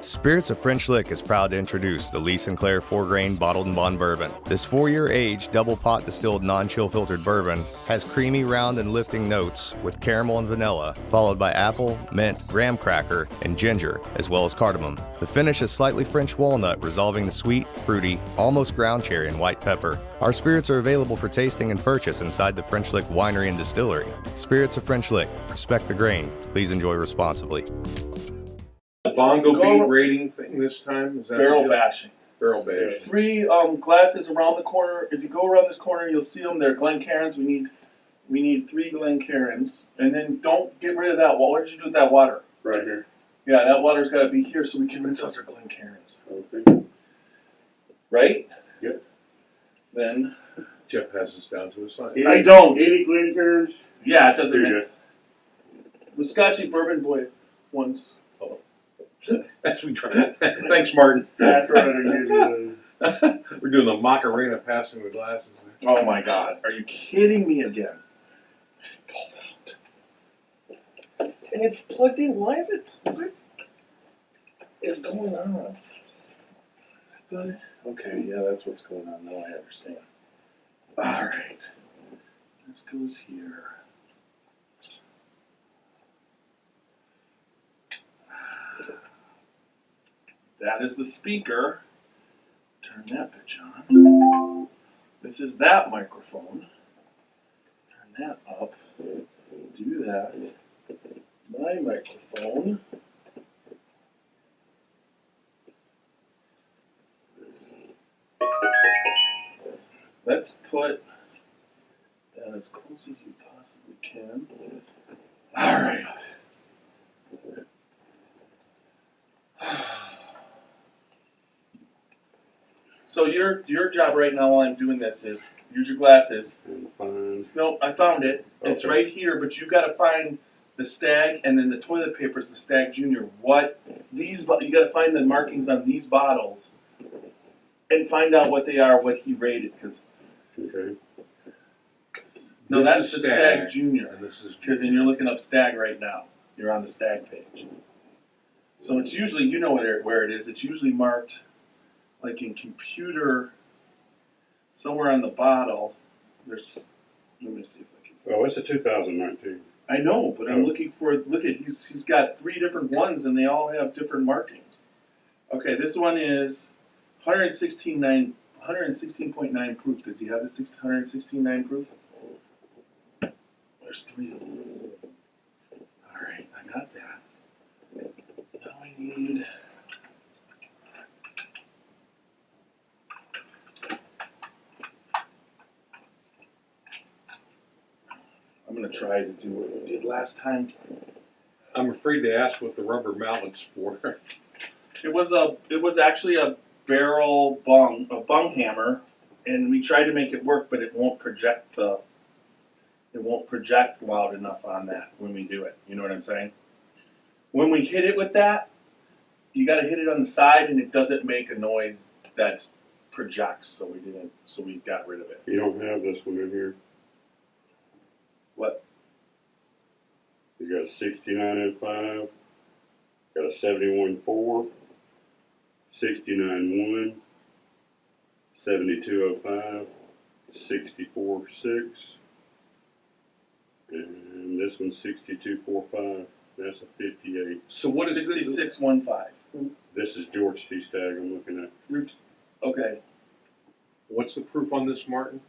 Spirits of French Lick is proud to introduce the Lee Sinclair 4-grain bottled and bond bourbon. This 4-year aged double pot distilled non-chill filtered bourbon has creamy, round, and lifting notes with caramel and vanilla, followed by apple, mint, graham cracker, and ginger, as well as cardamom. The finish is slightly French walnut, resolving the sweet, fruity, almost ground cherry and white pepper. Our spirits are available for tasting and purchase inside the French Lick Winery and Distillery. Spirits of French Lick. Respect the grain. Please enjoy responsibly. Bongo beat rating thing this time? Is that barrel bashing. Barrel bashing. 3 glasses around the corner. If you go around this corner, you'll see them. They're Glencairns. We need 3 Glencairns. And then don't get rid of that water. What did you do with that water? Right here. Yeah, that water's got to be here so we can rinse out our Glencairns. Okay. Right? Yep. Then Jeff has us down to a science. I don't. 80 Glencairns? Yeah, it doesn't matter. The Scotchy Bourbon Boy ones. That's what we try. Thanks, Martin. We're doing the Macarena passing the glasses. Oh my God! Are you kidding me again? Pulled out. And it's plugged in. Why is it? What is going on? I thought. Okay, yeah, that's what's going on. Now I understand. All right. This goes here. That is the speaker. Turn that bitch on. This is that microphone. Turn that up. Do that. My microphone. Let's put that as close as you possibly can. All right. So your job right now while I'm doing this is use your glasses. No, I found it. Okay. It's right here, but you got to find the Stagg and then the toilet paper is the Stagg Junior. You got to find the markings on these bottles and find out what they are, what he rated. Okay. No, that's the Stagg Junior. And this is because then you're looking up Stagg right now. You're on the Stagg page. So it's usually where it is. It's usually marked. Like in computer, somewhere on the bottle, there's. Let me see if I can. Oh, it's a 2019. I know, but I'm looking for. Look at he's got 3 different ones, and they all have different markings. Okay, this one is 116.9 proof. Does he have the 116.9 proof? There's 3 of them. All right, I got that. Now I need. I'm going to try to do what we did last time. I'm afraid to ask what the rubber mallet's for. It was actually a barrel bung hammer, and we tried to make it work, but it won't project loud enough on that when we do it. You know what I'm saying? When we hit it with that, you got to hit it on the side, and it doesn't make a noise that projects. So we got rid of it. You don't have this one in here. What? You got a 69.05, got a 71.4, 69.1, 72.05, 64.6, and this one's 62.45. That's a 58. So what is 66.15? This is George T. Stagg I'm looking at. Okay. What's the proof on this, Martin?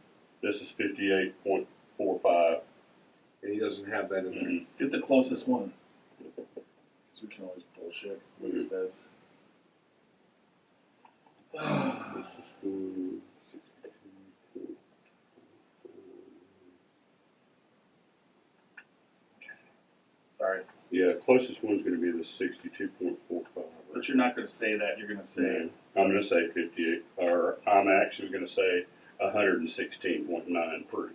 This is 58.45. And he doesn't have that in there. Get the closest one. Because we can always bullshit what he says. Sorry. Yeah, closest one's going to be the 62.45. But you're not going to say that. You're going to say... No, I'm going to say 58. Or I'm actually going to say 116.9 proof.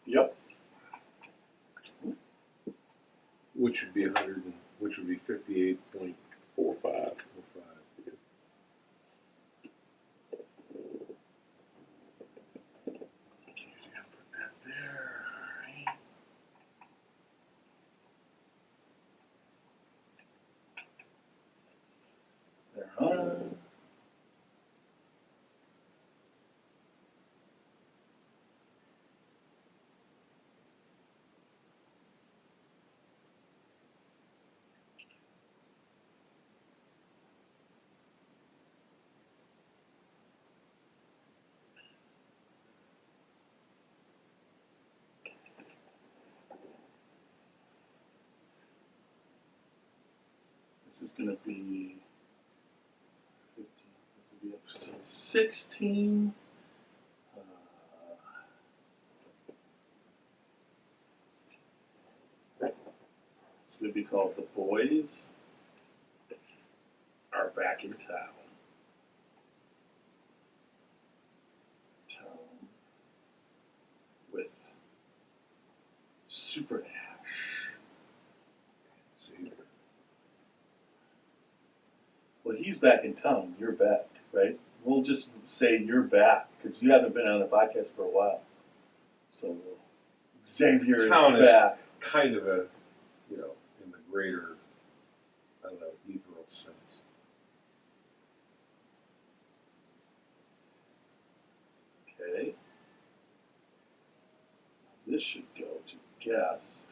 Yep. Which would be 58.45. There. This is going to be 15. This will be episode 16. It's going to be called The Boys Are Back in Town. With Super Nash. Well, he's back in town. You're back, right? We'll just say you're back because you haven't been on the podcast for a while. So Xavier Town is back. Kind of a, in the greater, I don't know, ethereal sense. Okay. This should go to guest.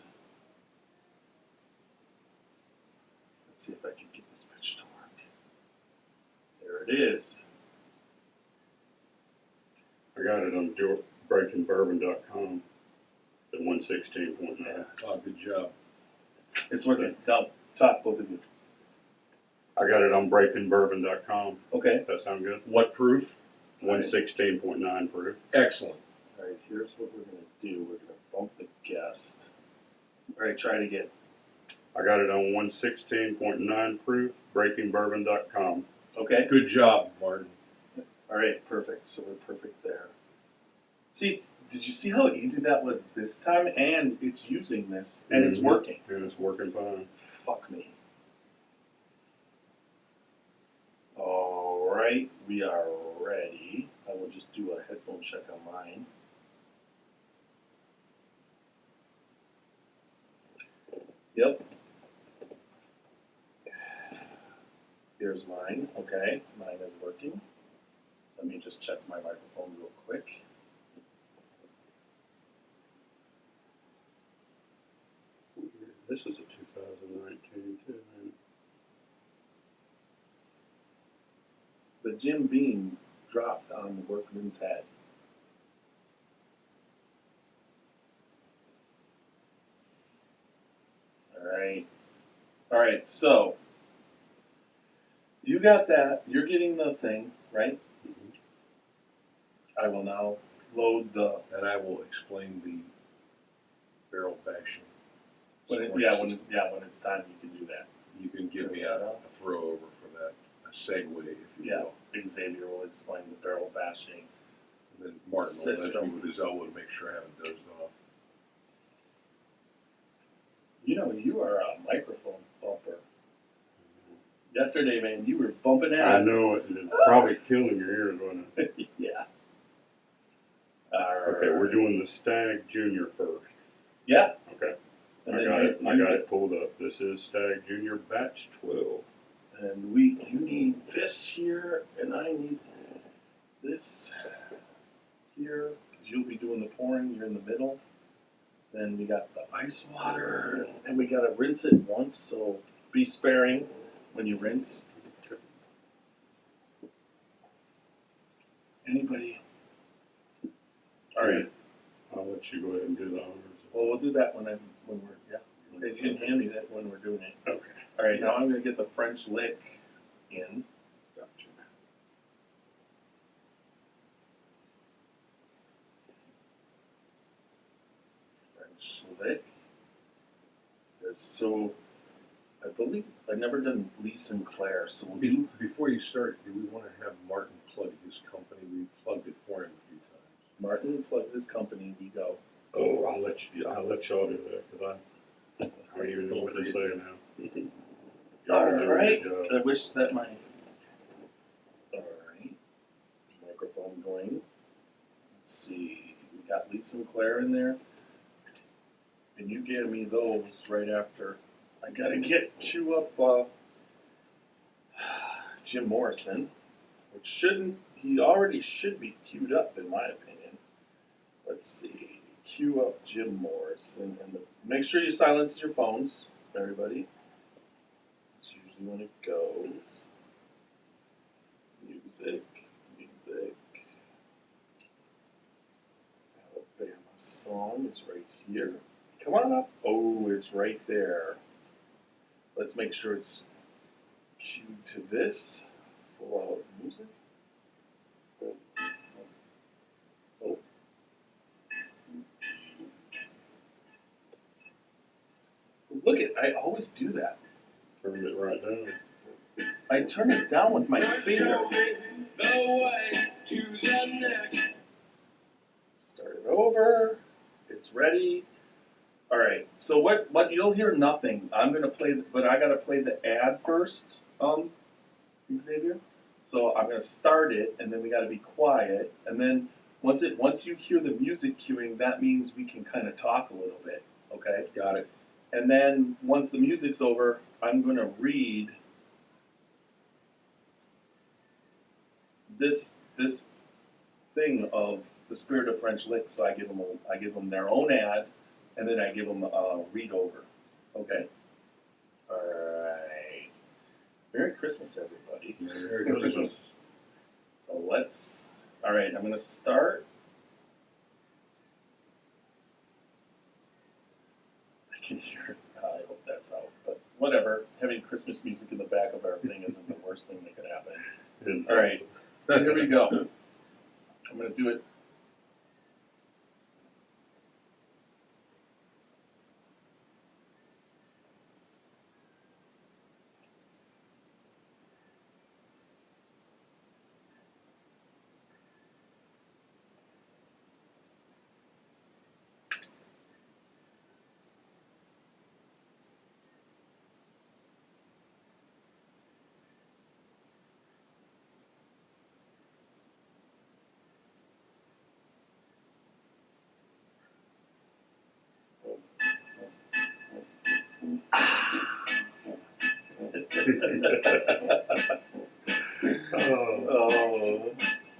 Let's see if I can get this pitch to work. There it is. I got it on breakingbourbon.com at 116.9. Oh, good job. It's working. Now, talk, both of you. I got it on breakingbourbon.com. Okay. That sound good? What proof? 116.9 proof. Excellent. All right, here's what we're going to do. We're going to bump the guest. All right, try it again. I got it on 116.9 proof, breakingbourbon.com. Okay? Good job, Martin. All right, perfect. So we're perfect there. See, did you see how easy that was this time? And it's using this, and it's working. And it's working fine. Fuck me. All right, we are ready. I will just do a headphone check on mine. Yep. Here's mine. Okay, mine is working. Let me just check my microphone real quick. This is a 2019 too, man. The Jim Beam dropped on the workman's head. All right, so you got that. You're getting the thing, right? I will now load the. And I will explain the barrel bashing. When it's time, you can do that. You can give me a throw over for that, a segue, if you Yeah, will. Xavier will explain the barrel bashing. And then Martin will System. let me with his elbow to make sure I haven't dozed off. You are a microphone bumper. Yesterday, man, you were bumping I ass. know it. It's probably killing your ears, wasn't it? Yeah. Okay, we're doing the Stagg Junior first. Yeah. Okay. And I got it pulled up. This is Stagg Junior Batch 12. And you need this here, and I need this here, because you'll be doing the pouring. You're in the middle. Then we got the ice water, and we gotta rinse it once. So be sparing when you rinse. Anybody? All right. I'll let you go ahead and do the honors. Well, we'll do that when we're You can hand me that when we're doing it. Okay. All right. Now I'm gonna get the French lick in. Gotcha. French lick. I believe I've never done Lee Sinclair, so we'll do. Before you start, do we want to have Martin plug his company? We plugged it for him a few times. Martin plugs his company. We go. Oh, I'll let y'all do that because I don't even know what to say now. All do a right. good job. I wish that my. All right. Microphone going. Let's see. We got Lee Sinclair in there. And you gave me those right after. I gotta queue up Jim Morrison, which he already should be queued up in my opinion. Let's see. Queue up Jim Morrison and make sure you silence your phones, everybody. That's usually when it goes. Music. Alabama song is right here. Come on up. Oh, it's right there. Let's make sure it's cue to this full out music. Oh. Look at, I always do that. Turned it right down. I turn it down with my finger. Start it over. It's ready. All right. So what you'll hear nothing. I'm gonna play, but I gotta play the ad first. Xavier. So I'm gonna start it, and then we gotta be quiet. And then once you hear the music cueing, that means we can kind of talk a little bit. Okay. Got it. And then once the music's over, I'm gonna read this thing of the spirit of French lick. So I give them their own ad, and then I give them a read over. Okay. All right. Merry Christmas, everybody. Merry Christmas. So let's. All right. I'm gonna start. I can hear. I hope that's out. But whatever. Having Christmas music in the back of our thing isn't the worst thing that could happen. All right. Here we go. I'm going to do it. Oh,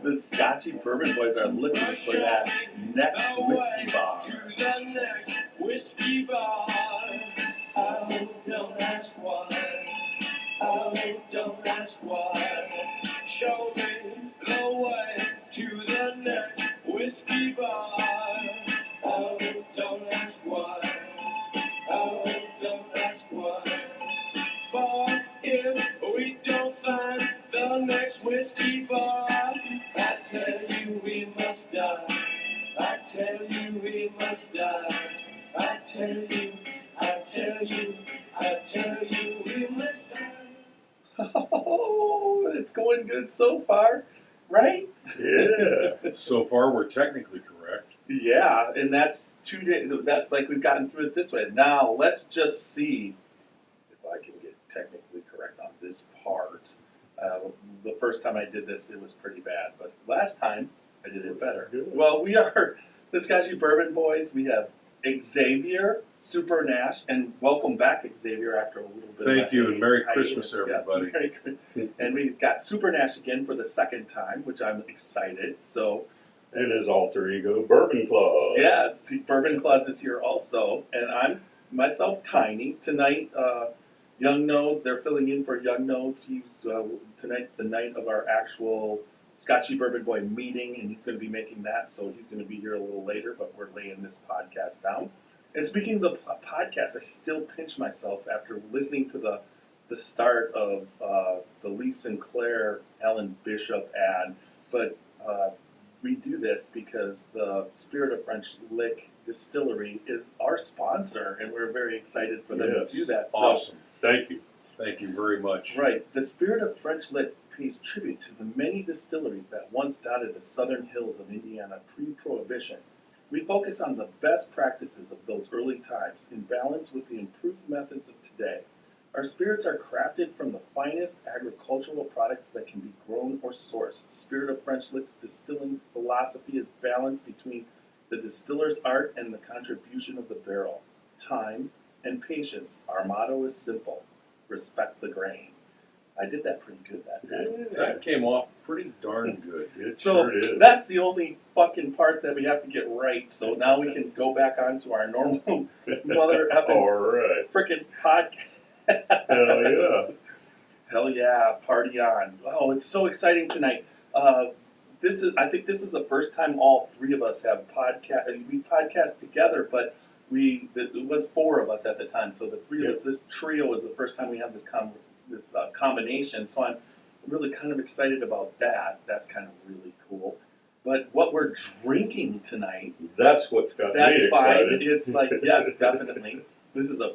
the Scotchy Bourbon Boys are looking for that next whiskey bar. Oh, don't ask why. Oh, don't ask why. Show me the way to the next whiskey bar. Oh, don't ask why. Oh, don't ask why. But if we don't find the next whiskey bar, I tell you we must die. I tell you we must die. I tell you, I tell you, I tell you we must die. Oh, it's going good so far, right? Yeah. So far, we're technically correct. Yeah, and that's 2 days. That's like we've gotten through it this way. Now let's just see if I can get technically correct on this part. The first time I did this, it was pretty bad, but last time I did it better. Good. Well, we are the Scotchy Bourbon Boys. We have Xavier, Super Nash, and welcome back, Xavier, after a little bit. Thank of you, and Merry hiatus. Christmas, everybody. Yes, Merry Christmas. And we've got Super Nash again for the second time, which I'm excited. So. And his alter ego, Bourbon Clause. Yes, Bourbon Clause is here also, and I'm myself Tiny tonight. Young Nose, they're filling in for Young Nose. He's tonight's the night of our actual Scotchy Bourbon Boy meeting, and he's going to be making that. So he's going to be here a little later, but we're laying this podcast down. And speaking of the podcast, I still pinch myself after listening to the start of the Lee Sinclair Ellen Bishop ad, but. We do this because the Spirit of French Lick Distillery is our sponsor, and we're very excited for them to do that. Awesome. Thank you. Thank you very much. Right. The Spirit of French Lick pays tribute to the many distilleries that once dotted the southern hills of Indiana pre-Prohibition. We focus on the best practices of those early times in balance with the improved methods of today. Our spirits are crafted from the finest agricultural products that can be grown or sourced. Spirit of French Lick's distilling philosophy is balance between the distiller's art and the contribution of the barrel. Time and patience. Our motto is simple. Respect the grain. I did that pretty good that time. That came off pretty darn good. It So sure is. that's the only fucking part that we have to get right. So now we can go back on to our normal mother effing All right. frickin' podcast. Hell yeah. Hell yeah, party on. Oh, it's so exciting tonight. I think this is the first time all three of us have podcast. We podcast together, but it was four of us at the time. So the three of us, this trio is the first time we have this combination. So I'm really kind of excited about that. That's kind of really cool. But what we're drinking tonight, That's what's got that's me fine. excited. It's like, yes, definitely. This is a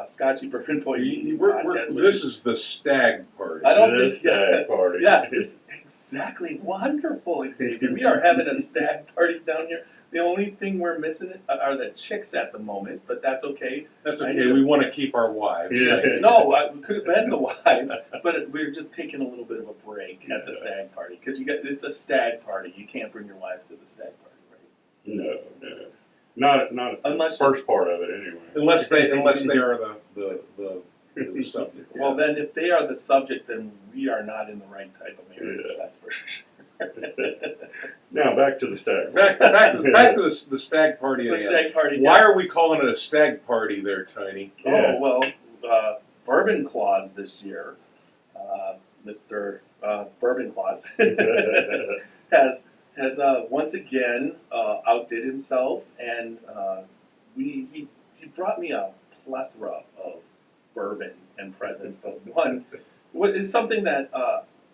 Scotchy Bourbon Boy podcast. This is the Stagg party. I don't This think Stagg party. Yes, this exactly wonderful, Xavier. We are having a stag party down here. The only thing we're missing are the chicks at the moment, but that's okay. That's I okay. know. We want to keep our wives. Yeah. No, we could have been the wives, but we're just taking a little bit of a break at the stag party because it's a stag party. You can't bring your wife to the stag party, right? No. Not Unless the first part of it anyway. Unless they are the subject. Well, then if they are the subject, then we are not in the right type of marriage. Yeah. That's for sure. Now back to the Stagg. Back to the stag party. The again. stag party. Why yes. are we calling it a stag party there, Tiny? Yeah. Oh, well, Bourbon Clause this year, Mr. Bourbon Clause, has once again outdid himself, and he brought me a plethora of bourbon and presents. But what is something that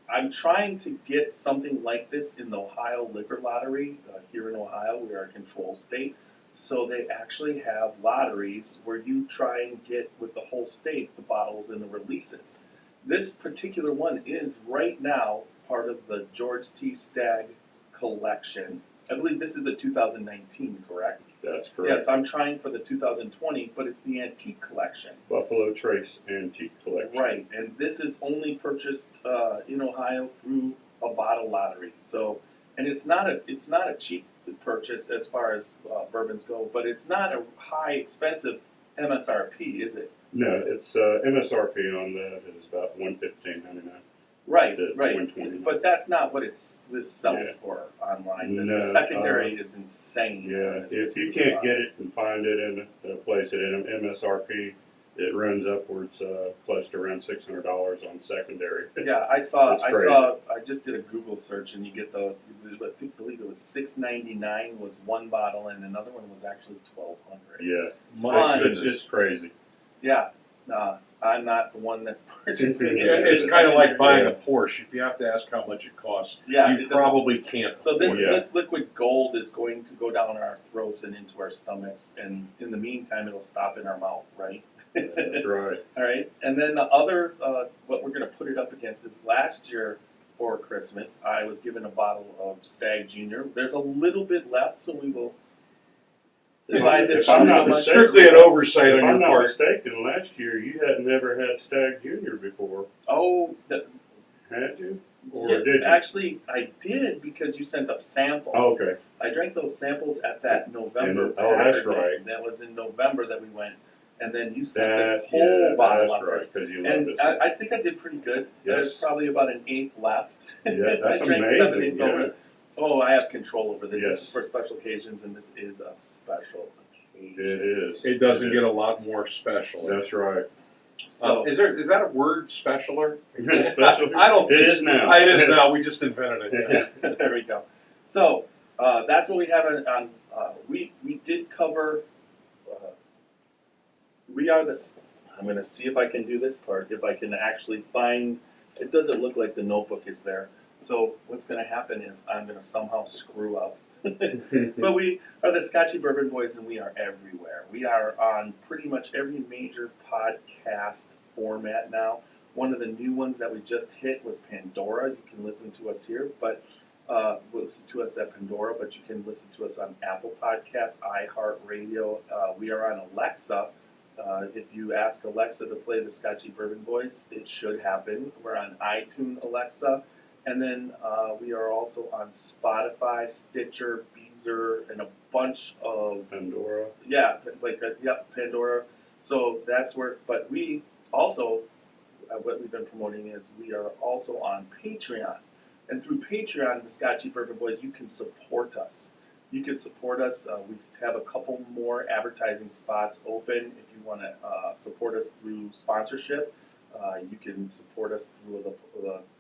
I'm trying to get something like this in the Ohio Liquor Lottery. Here in Ohio, we are a control state. So they actually have lotteries where you try and get with the whole state the bottles and the releases. This particular one is right now part of the George T. Stagg collection. I believe this is a 2019, correct? That's correct. Yes, I'm trying for the 2020, but it's the antique collection. Buffalo Trace Antique Collection. Right, and this is only purchased in Ohio through a bottle lottery. So, and it's not a cheap purchase as far as bourbons go, but it's not a high expensive MSRP, is it? No, it's MSRP on that is about $115.99. Right, to right. $129. But that's not what this sells Yeah. for online. The No, secondary is insane. Yeah, if you can't get it and find it in a place at an MSRP, it runs upwards close to around $600 on secondary. Yeah, I saw. That's crazy. I just did a Google search, and you get I believe it was $6.99 was one bottle, and another one was actually $1,200. Yeah, My it's crazy. Yeah, I'm not the one that's purchasing it. It's kind of like buying a Porsche. If you have to ask how much it costs, Yeah, you probably can't. So afford it. this liquid gold is going to go down our throats and into our stomachs, and in the meantime, it'll stop in our mouth, right? That's right. All right, and then the other, what we're going to put it up against is last year for Christmas, I was given a bottle of Stagg Junior. There's a little bit left, so we will divide this If I'm not among us. mistaken, Strictly an oversight If on I'm your not part. mistaken, last year you had never had Stagg Junior before, Oh, had you? Or yeah, did you? actually, I did because you sent up samples. Oh, okay. I drank those samples at that November. Oh, that's Packer Day. right. That was in November that we went, and then you sent That, this whole bottle that's up. right, because you loved And it. I think I did pretty good. There's Yes. probably about an eighth left. Yeah, that's I drank amazing. 7/8 Yeah. over it. Oh, I have control over this. Yes. This is for special occasions, and this is a special occasion. It is. It doesn't It get is. a lot more special. That's right. So, Is that a word, specialer? Special? I don't. It think is now. It is now. We just invented it. there we go. So that's what we have on. We did cover. We are this. I'm going to see if I can do this part. If I can actually find. It doesn't look like the notebook is there. So what's going to happen is I'm going to somehow screw up. But we are the Scotchy Bourbon Boys, and we are everywhere. We are on pretty much every major podcast format now. One of the new ones that we just hit was Pandora. You can listen to us here, but listen to us at Pandora, but you can listen to us on Apple Podcasts, iHeartRadio. We are on Alexa. If you ask Alexa to play the Scotchy Bourbon Boys, it should happen. We're on iTunes Alexa. And then we are also on Spotify, Stitcher, Beezer, and a bunch of Pandora. Pandora. So that's where. But we also, what we've been promoting is we are also on Patreon, and through Patreon, the Scotchy Bourbon Boys, you can support us. You can support us. We have a couple more advertising spots open. If you want to support us through sponsorship. You can support us through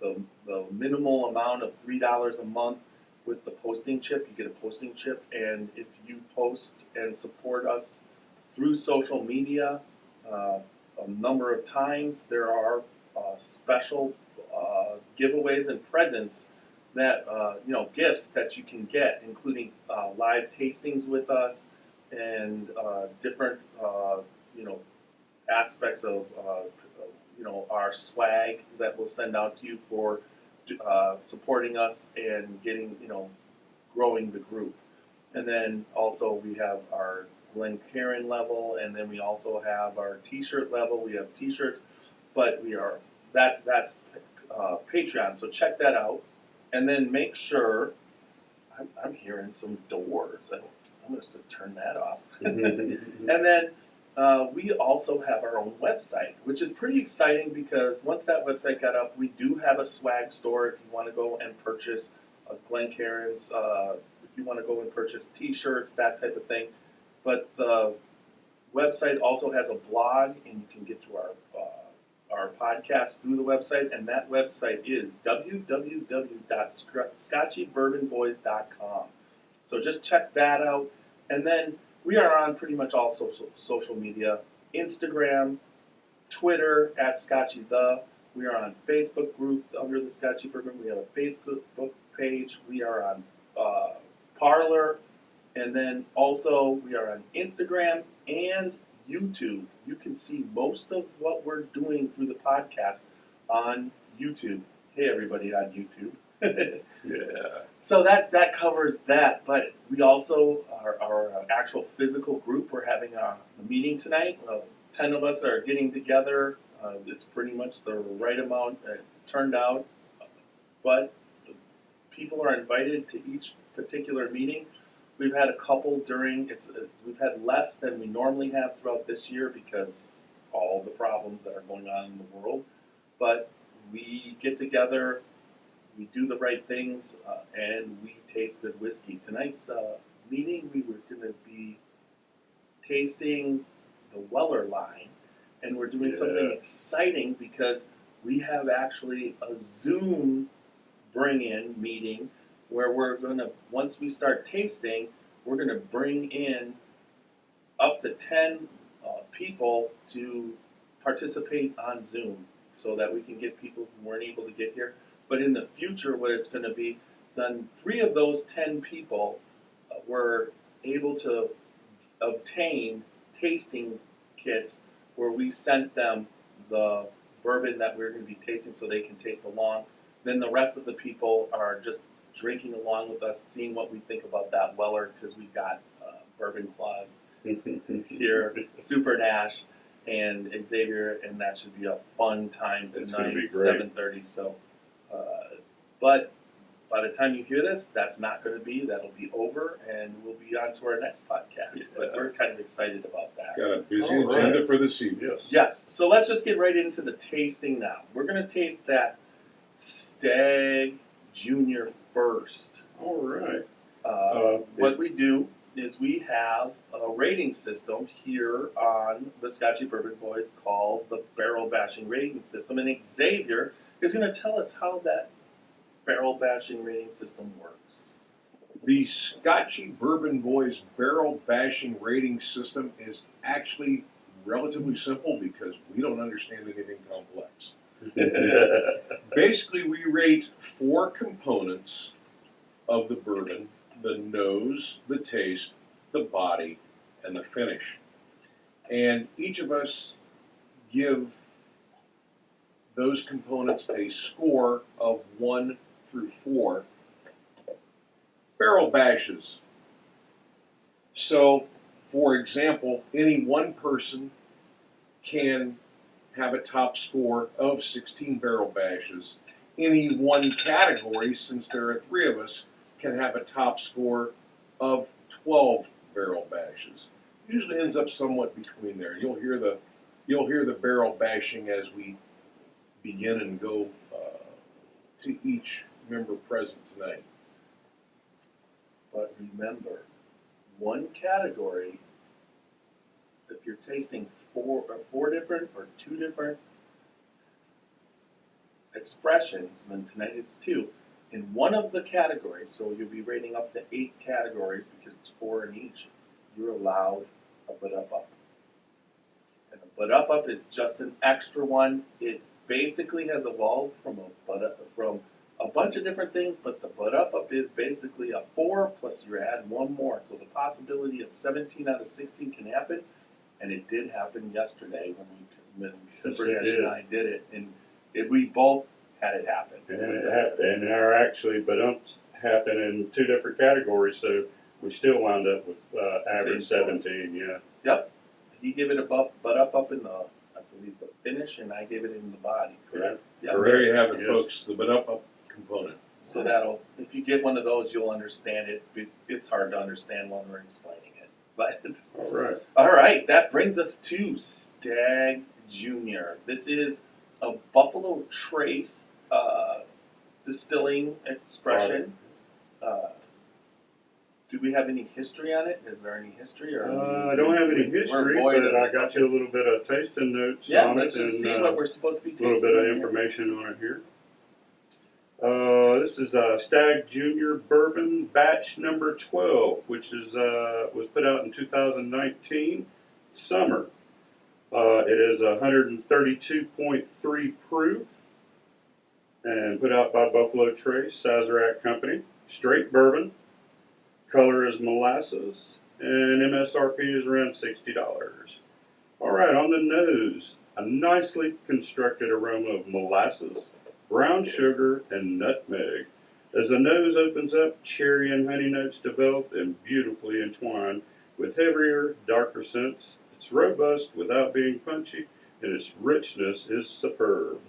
the minimal amount of $3 a month with the posting chip. You get a posting chip, and if you post and support us through social media, a number of times. There are special giveaways and presents that gifts that you can get, including live tastings with us and different aspects of our swag that we'll send out to you for supporting us and getting growing the group. And then also we have our Glencairn level, and then we also have our T-shirt level. We have T-shirts, but that's Patreon. So check that out, and then make sure. I'm hearing some doors. I'm going to turn that off. And then we also have our own website, which is pretty exciting because once that website got up, we do have a swag store if you want to go and purchase Glencairn's, if you want to go and purchase T-shirts, that type of thing. But the website also has a blog, and you can get to our podcast through the website, and that website is www.scotchybourbonboys.com. So just check that out. And then we are on pretty much all social media, Instagram, Twitter @ScotchyThe. We are on Facebook group under the Scotchy Bourbon. We have a Facebook page. We are on Parler. And then also we are on Instagram and YouTube. You can see most of what we're doing through the podcast on YouTube. Hey, everybody on YouTube. Yeah. So that covers that, but we also, our actual physical group, we're having a meeting tonight. 10 of us are getting together. It's pretty much the right amount turned out, but people are invited to each particular meeting. We've had a couple we've had less than we normally have throughout this year because all the problems that are going on in the world, but we get together, we do the right things, and we taste good whiskey. Tonight's meeting, we were going to be tasting the Weller line, and we're doing something exciting because we have actually a Zoom bring-in meeting where we're going to, once we start tasting, we're going to bring in up to 10 people to participate on Zoom so that we can get people who weren't able to get here. But in the future, what it's going to be, then 3 of those 10 people were able to obtain tasting kits where we sent them the bourbon that we're going to be tasting so they can taste along. Then the rest of the people are just drinking along with us, seeing what we think about that Weller, because we've got Bourbon Clause here, Super Nash, and Xavier, and that should be a fun time tonight, 7:30. So, but by the time you hear this, that'll be over, and we'll be on to our next podcast. Yeah. But we're kind of excited about that. Got a busy agenda for this evening. Yes. So let's just get right into the tasting now. We're going to taste that Stagg Junior first. All right. What we do is we have a rating system here on the Scotchy Bourbon Boys called the barrel bashing rating system, and Xavier is going to tell us how that barrel bashing rating system works. The Scotchy Bourbon Boys barrel bashing rating system is actually relatively simple because we don't understand anything complex. Basically, we rate 4 components of the bourbon: the nose, the taste, the body, and the finish. And each of us give those components a score of 1 through 4. Barrel bashes. So, for example, any one person can have a top score of 16 barrel bashes. Any one category, since there are 3 of us, can have a top score of 12 barrel bashes. Usually ends up somewhat between there. You'll hear the barrel bashing as we begin and go to each member present tonight. But remember, one category, if you're tasting 4 different or 2 different expressions, and tonight it's 2, in one of the categories, so you'll be rating up to 8 categories because it's 4 in each, you're allowed a bit up. And a But Up is just an extra one. It basically has evolved from a bunch of different things, but the Up is basically a 4 plus you add one more. So the possibility of 17 out of 16 can happen, and it did happen yesterday when Yes, Super it Nash did. and I did it, and we both had it happen. And it happened, and there are actually bumps happen in 2 different categories, so we still wound up with average Same score. 17. Yeah. Yep. He gave it a Bud Up in the, I believe, the finish, and I gave it in the body. Correct. Yep. So there you have it, Yes. folks. The up component. So that'll, if you get one of those, you'll understand it. It's hard to understand when we're explaining it. But All right. all right, that brings us to Stagg Junior. This is a Buffalo Trace distilling expression. Do we have any history on it? Is there any history? Or I don't have any we're history, void but of I it. got you a little bit of tasting notes Yeah, on let's it, just and see what we're supposed to be a tasting. little bit of here. information on it here. This is Stagg Junior Bourbon Batch number 12, which is was put out in 2019 summer. It is 132.3 proof and put out by Buffalo Trace Sazerac Company. Straight bourbon. Color is molasses, and MSRP is around $60. All right, on the nose, a nicely constructed aroma of molasses, brown sugar, and nutmeg. As the nose opens up, cherry and honey notes develop and beautifully entwine with heavier, darker scents. It's robust without being punchy, and its richness is superb.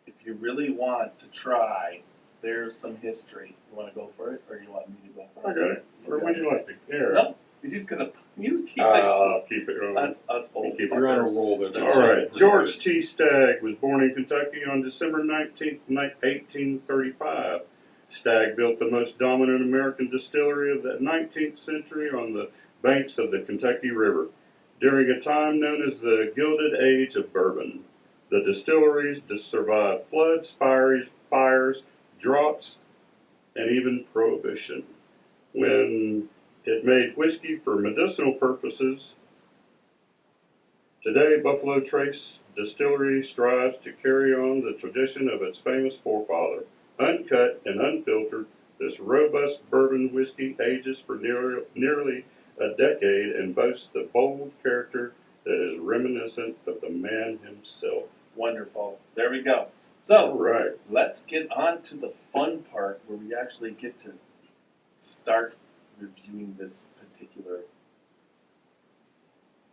If you really want to try, there's some history. You want to go for it, or you want me to go for I it? got it. Or would you like to hear? No, he's gonna. You keep it. I'll keep it rolling. Us old keep it You're on a fuckers. roll there. That's All right. pretty George good. T. Stagg was born in Kentucky on December 19th, 1835. Stagg built the most dominant American distillery of the 19th century on the banks of the Kentucky River during a time known as the Gilded Age of Bourbon. The distilleries survived floods, fires, droughts, and even prohibition. When it made whiskey for medicinal purposes, today Buffalo Trace Distillery strives to carry on the tradition of its famous forefather. Uncut and unfiltered, this robust bourbon whiskey ages for nearly a decade and boasts the bold character that is reminiscent of the man himself. Wonderful. There we go. All So right. let's get on to the fun part where we actually get to start reviewing this particular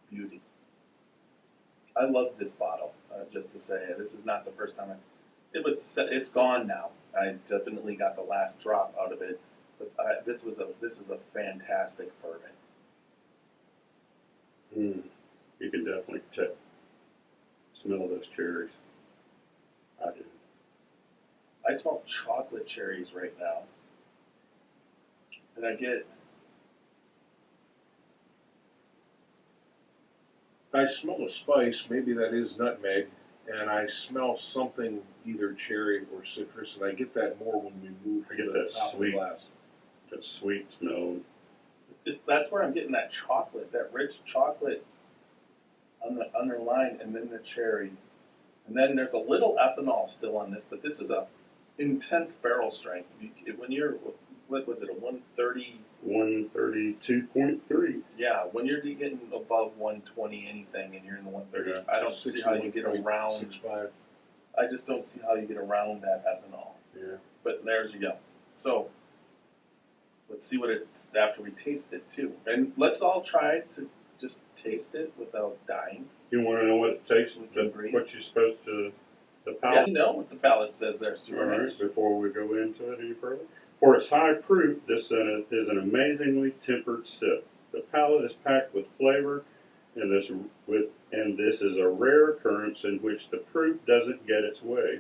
beauty. I love this bottle. Just to say, this is not the first time it's gone now. I definitely got the last drop out of it, but this is a fantastic bourbon. You can definitely smell those cherries. I do. I smell chocolate cherries right now, and I smell a spice. Maybe that is nutmeg. And I smell something either cherry or citrus, and I get that more when we move I to get the that top sweet. of the glass. That sweet smell. that's where I'm getting that chocolate, that rich chocolate on the underline, and then the cherry. And then there's a little ethanol still on this, but this is a intense barrel strength. When you're, what was it, a 130? 132.3. Yeah, when you're getting above 120 anything and you're in the 130s, Yeah. I don't see how you get around. 6.5. I just don't see how you get around that ethanol. Yeah. But there's you go. So let's see what it after we taste it too, and let's all try to just taste it without dying. You want to know what it tastes? We can breathe. What you're supposed to, the Yeah, palate. you know what the palate says there, All Super right. Nash. Before we go into it any further, for its high proof, this is an amazingly tempered sip. The palate is packed with flavor, and this is a rare occurrence in which the proof doesn't get in its way.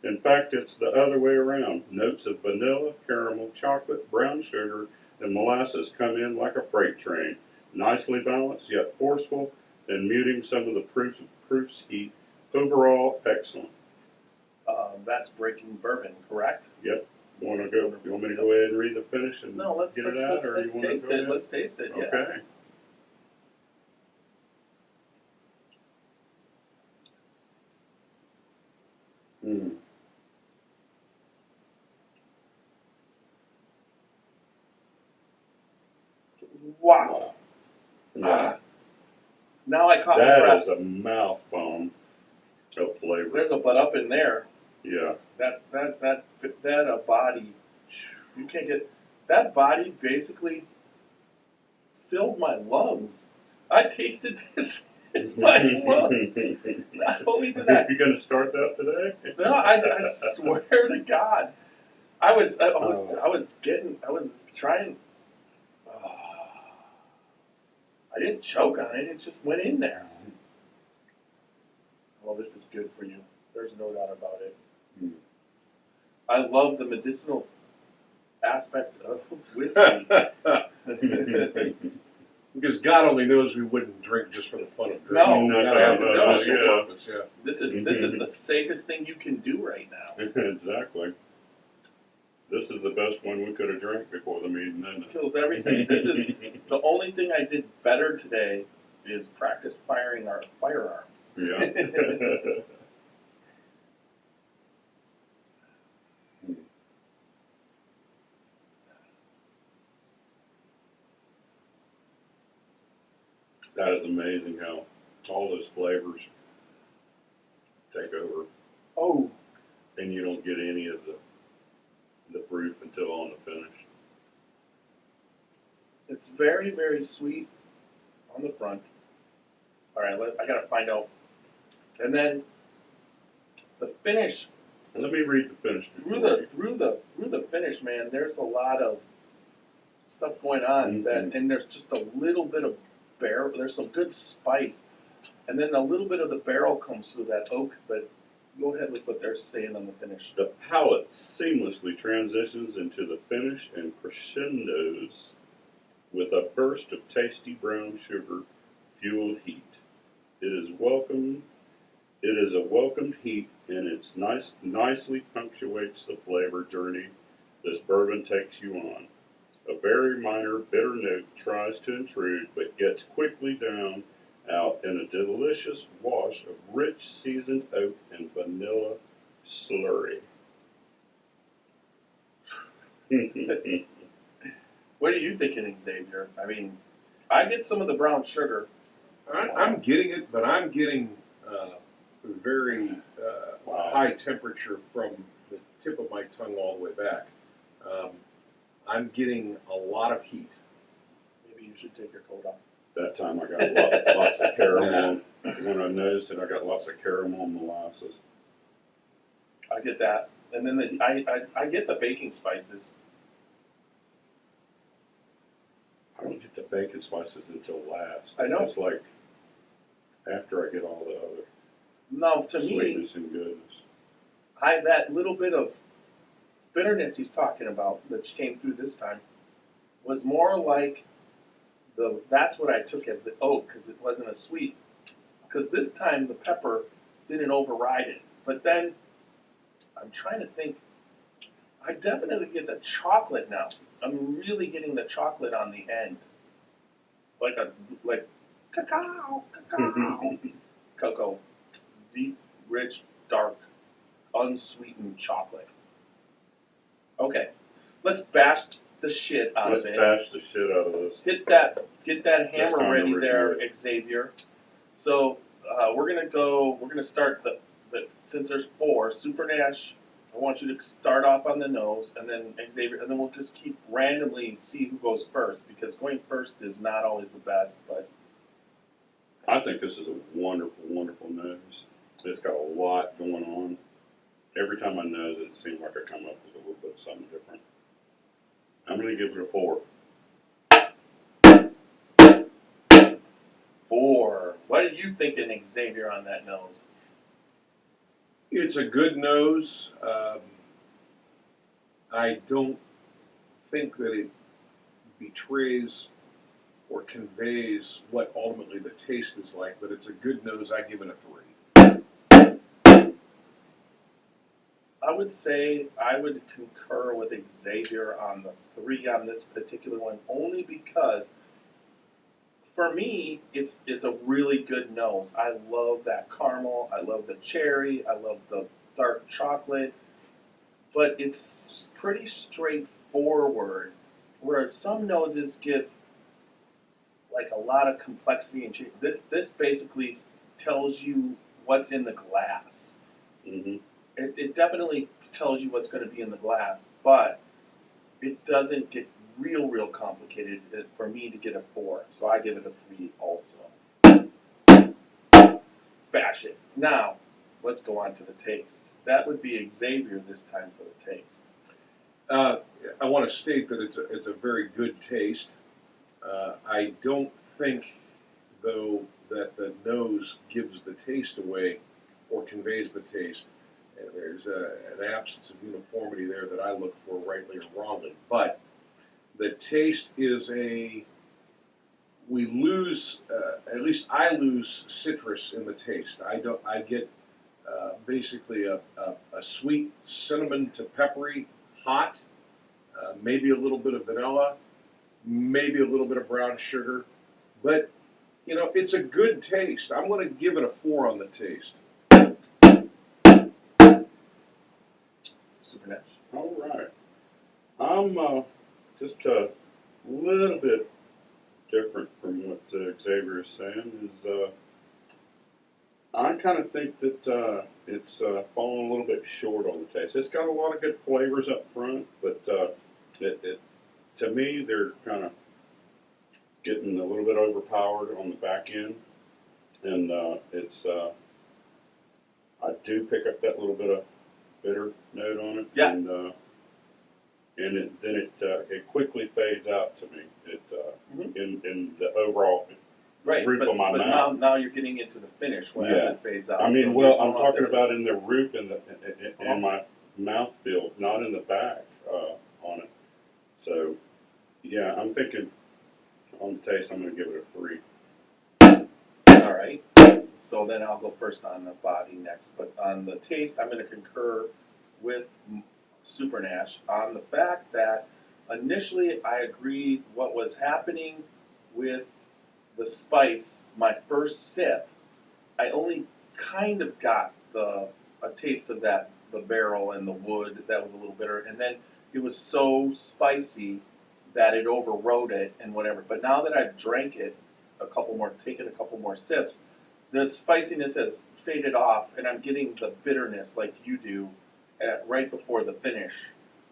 In fact, it's the other way around. Notes of vanilla, caramel, chocolate, brown sugar, and molasses come in like a freight train, nicely balanced yet forceful, and muting some of the proof's heat. Overall, excellent. That's breaking bourbon, correct? Yep. You want me to go ahead and read the finish and No, let's get it out, or let's you want to taste go it. ahead? Let's taste it. Yeah. Okay. Wow. Yeah. Ah. Now I caught my That breath. is a mouth bomb of flavor. There's a butt up in there. Yeah. That body. You can't get that body basically filled my lungs. I tasted this in my lungs. Not only did I, You gonna start that today? no, I swear to God, I was trying. I didn't choke on it; it just went in there. Well, this is good for you. There's no doubt about it. Mm. I love the medicinal aspect of whiskey. Because God only knows we wouldn't drink just for the fun of No, drinking. no, We gotta have the no, devil's yeah. assistance, yeah. This is the safest thing you can do right now. Exactly. This is the best one we could have drank before the meeting. This kills everything. This is the only thing I did better today is practice firing our firearms. Yeah. That is amazing how all those flavors take over, Oh, and you don't get any of the proof until on the finish. it's very, very sweet on the front. All right, I gotta find out. And then the finish Let me read the finish through before the finish, man. There's a lot of stuff going on that, and there's just a little bit of barrel. There's some good spice, and then a little bit of the barrel comes through that oak. But go ahead with what they're saying on the finish. The palate seamlessly transitions into the finish and crescendos with a burst of tasty brown sugar fueled heat. It is a welcomed heat, and it's nicely punctuates the flavor journey this bourbon takes you on. A very minor bitter note tries to intrude, but gets quickly down out in a delicious wash of rich seasoned oak and vanilla slurry. What are you thinking, Xavier? I mean, I get some of the brown sugar. I'm getting it, but I'm getting very Wow. high temperature from the tip of my tongue all the way back. I'm getting a lot of heat. Maybe you should take your coat off. That time I got lots of caramel. When I nosed it, I got lots of caramel molasses. I get that, and then I get the baking spices. I don't get the bacon spices until last. I know. It's like after I get all the other No, to me, sweetness and goodness. that little bit of bitterness he's talking about that came through this time was more like that's what I took as the oak because it wasn't as sweet. Because this time the pepper didn't override it. But then I'm trying to think. I definitely get the chocolate now. I'm really getting the chocolate on the end, like cacao, cocoa, deep, rich, dark, unsweetened chocolate. Okay, let's bash the shit out Let's of it. bash the shit out of this. Get that Just hammer kinda ready there, review Xavier. So we're gonna start the since there's 4 Super Nash. I want you to start off on the nose, and then Xavier, and then we'll just keep randomly see who goes first because going first is not always the best. But I think this is a wonderful, wonderful nose. It's got a lot going on. Every time I nose it, it seems like I come up with a little bit of something different. I'm going to give it a 4. 4. What are you thinking, Xavier, on that nose? It's a good nose. I don't think that it betrays or conveys what ultimately the taste is like, but it's a good nose. I give it a 3. I would say I would concur with Xavier on the 3 on this particular one, only because for me it's a really good nose. I love that caramel, I love the cherry, I love the dark chocolate, but it's pretty straightforward. Whereas some noses get like a lot of complexity and shape. This basically tells you what's in the glass. Mm-hmm. It definitely tells you what's going to be in the glass, but it doesn't get real complicated for me to get a 4. So I give it a 3 also. Bash it. Now, let's go on to the taste. That would be Xavier this time for the taste. I want to state that it's a very good taste. I don't think, though, that the nose gives the taste away or conveys the taste. There's an absence of uniformity there that I look for, rightly or wrongly. But the taste is we lose, at least I lose citrus in the taste. I get basically a sweet cinnamon to peppery hot, maybe a little bit of vanilla, maybe a little bit of brown sugar, but it's a good taste. I'm going to give it a 4 on the taste. Super Nash. All right. I'm just a little bit different from what Xavier is saying. I kind of think that it's falling a little bit short on the taste. It's got a lot of good flavors up front, but to me, they're kind of getting a little bit overpowered on the back end, and I do pick up that little bit of bitter note on it, Yeah. and it quickly fades out to me. In the overall Right, roof but, of my but mouth. now you're getting into the finish when as Yeah. it fades out. I mean, So well, you I'm don't talking have to- about in the roof and in my mouth feel, not in the back on it. So, yeah, I'm thinking on the taste, I'm going to give it a 3. All right. So then I'll go first on the body next, but on the taste, I'm going to concur with Super Nash on the fact that initially I agreed what was happening with the spice. My first sip, I only kind of got a taste of the barrel and the wood that was a little bitter, and then it was so spicy that it overrode it and whatever. But now that I've drank it taken a couple more sips, the spiciness has faded off, and I'm getting the bitterness like you do right before the finish,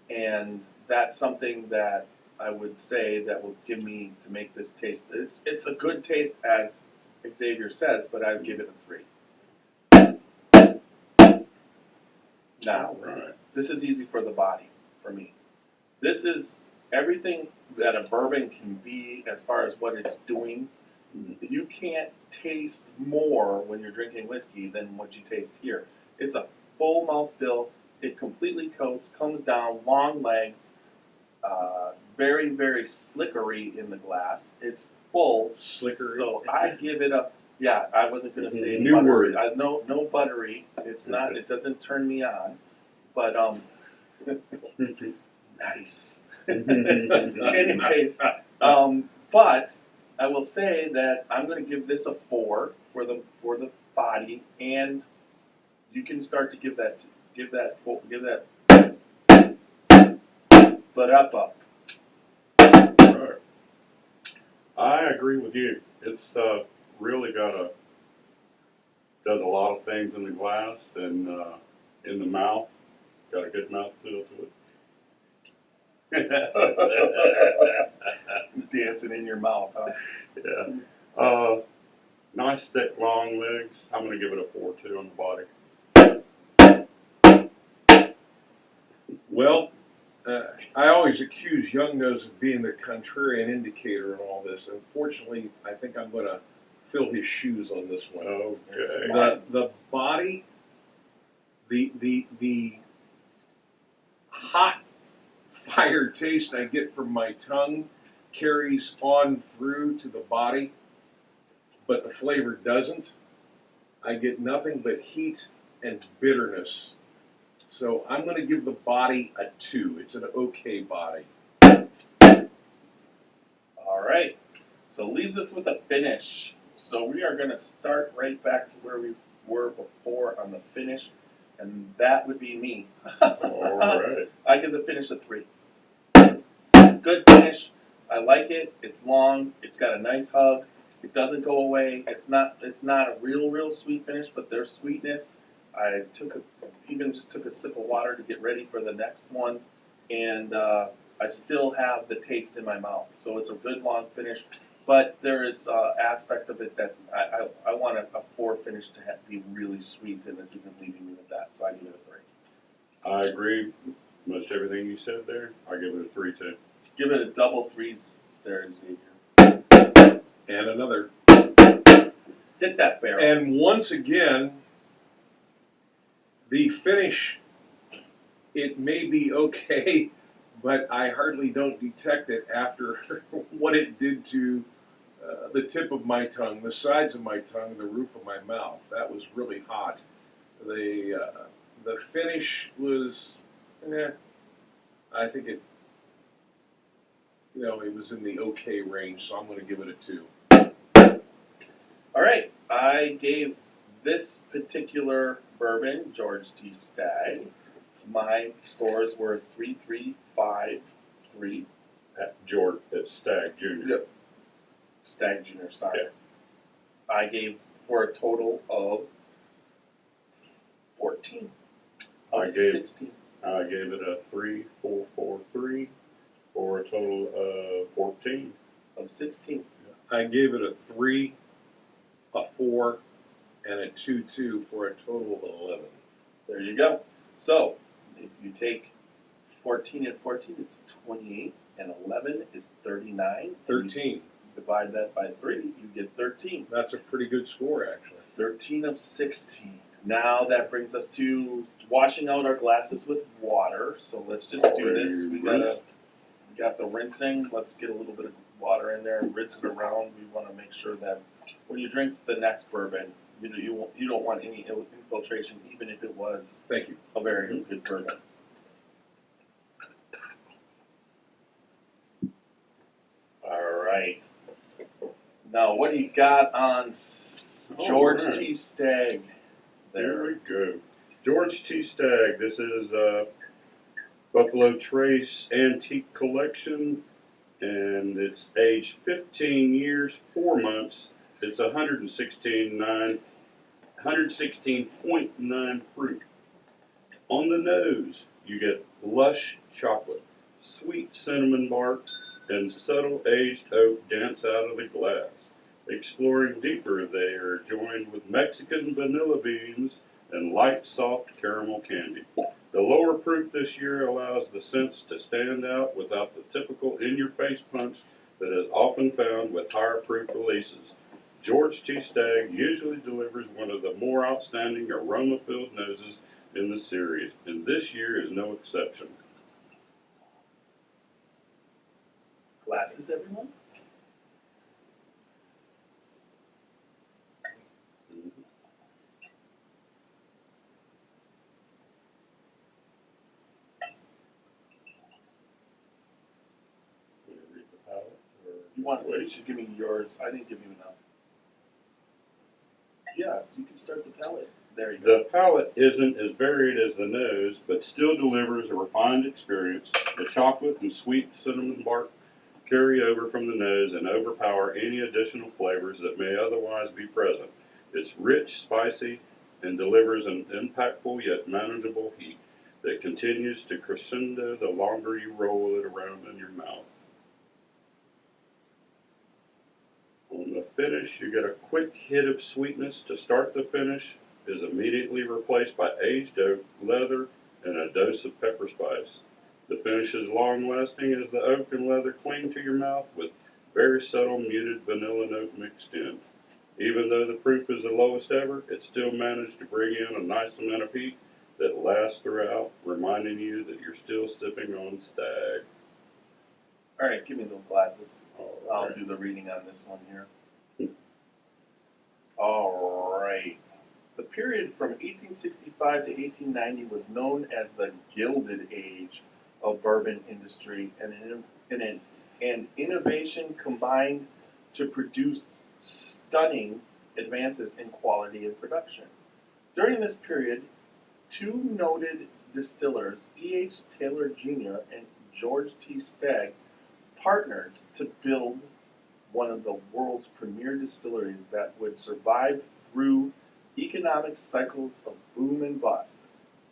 and that's something that I would say that will give me to make this taste. It's a good taste, as Xavier says, but I would give it a 3. Now, Right. this is easy for the body for me. This is everything that a bourbon can be as far as what it's doing. You can't taste more when you're drinking whiskey than what you taste here. It's a full mouthfeel. It completely coats, comes down, long legs, very, very slickery in the glass. It's full. Slickery. So I give it a, yeah, I wasn't going to say New buttery. word. No buttery. It's not, it doesn't turn me on. But, nice. Anyways, but I will say that I'm going to give this a 4 for the body, and you can start to give that, but up. Right. I agree with you. It's really does a lot of things in the glass and in the mouth. Got a good mouth feel to it. Dancing in your mouth, huh? Yeah. Nice thick long legs. I'm going to give it a 4 too on the body. Well, I always accuse Young Nose of being the contrarian indicator in all this. Unfortunately, I think I'm going to fill his shoes on this one. Okay. The body, the hot fire taste I get from my tongue carries on through to the body, but the flavor doesn't. I get nothing but heat and bitterness. So I'm going to give the body a 2. It's an okay body. All right. So leaves us with a finish. So we are going to start right back to where we were before on the finish, and that would be me. All right. I give the finish a 3. Good finish. I like it. It's long. It's got a nice hug. It doesn't go away. It's not a real sweet finish, but there's sweetness. I even just took a sip of water to get ready for the next one, and I still have the taste in my mouth. So it's a good long finish, but there is aspect of it that's I want a 4 finish to be really sweet, and this isn't leaving me with that. So I give it a 3. I agree. Most everything you said there, I give it a 3 too. Give it a double 3s there, Xavier. And another. Hit that barrel. And once again, the finish, it may be okay, but I hardly don't detect it after what it did to the tip of my tongue, the sides of my tongue, the roof of my mouth. That was really hot. The finish was, I think it, it was in the okay range, so I'm going to give it a 2. All right, I gave this particular bourbon, George T. Stagg, my scores were 3.353. It's Stagg Jr. Yep. Stagg Jr., sorry. Yeah. I gave for a total of 14. Of 16. I gave it a 3.443 for a total of 14. Of 16. I gave it a 3, a 4, and a 2.2 for a total of 11. There you go. So, if you take 14 and 14, it's 28, and 11 is 39. 13. Divide that by 3, you get 13. That's a pretty good score, actually. 13 of 16. Now that brings us to washing out our glasses with water. So let's just do this. We got the rinsing. Let's get a little bit of water in there and rinse it around. We want to make sure that when you drink the next bourbon, you don't want any infiltration, even if it was Thank you. a very good bourbon. All right. Now, what do you got on George All right. T. Stagg? There we go. George T. Stagg. This is Buffalo Trace Antique Collection, and it's aged 15 years, 4 months. It's 116.9 proof. On the nose, you get lush chocolate, sweet cinnamon bark, and subtle aged oak dance out of the glass. Exploring deeper, they are joined with Mexican vanilla beans and light, soft caramel candy. The lower proof this year allows the scents to stand out without the typical in-your-face punch that is often found with higher proof releases. George T. Stagg usually delivers one of the more outstanding aroma-filled noses in the series, and this year is no exception. Glasses, everyone? You should give me yours. I didn't give you enough. Yeah, you can start the palate. There you go. The palate isn't as varied as the nose, but still delivers a refined experience. The chocolate and sweet cinnamon bark carry over from the nose and overpower any additional flavors that may otherwise be present. It's rich, spicy, and delivers an impactful yet manageable heat that continues to crescendo the longer you roll it around in your mouth. On the finish, you get a quick hit of sweetness to start the finish, is immediately replaced by aged oak, leather, and a dose of pepper spice. The finish is long-lasting as the oak and leather cling to your mouth with very subtle muted vanilla note mixed in. Even though the proof is the lowest ever, it still managed to bring in a nice amount of heat that lasts throughout, reminding you that you're still sipping on Stagg. All right, give me those glasses. I'll Right. do the reading on this one here. All right. The period from 1865 to 1890 was known as the Gilded Age of bourbon industry, and an innovation combined to produce stunning advances in quality and production. During this period, two noted distillers, E.H. Taylor Jr. and George T. Stagg, partnered to build one of the world's premier distilleries that would survive through economic cycles of boom and bust,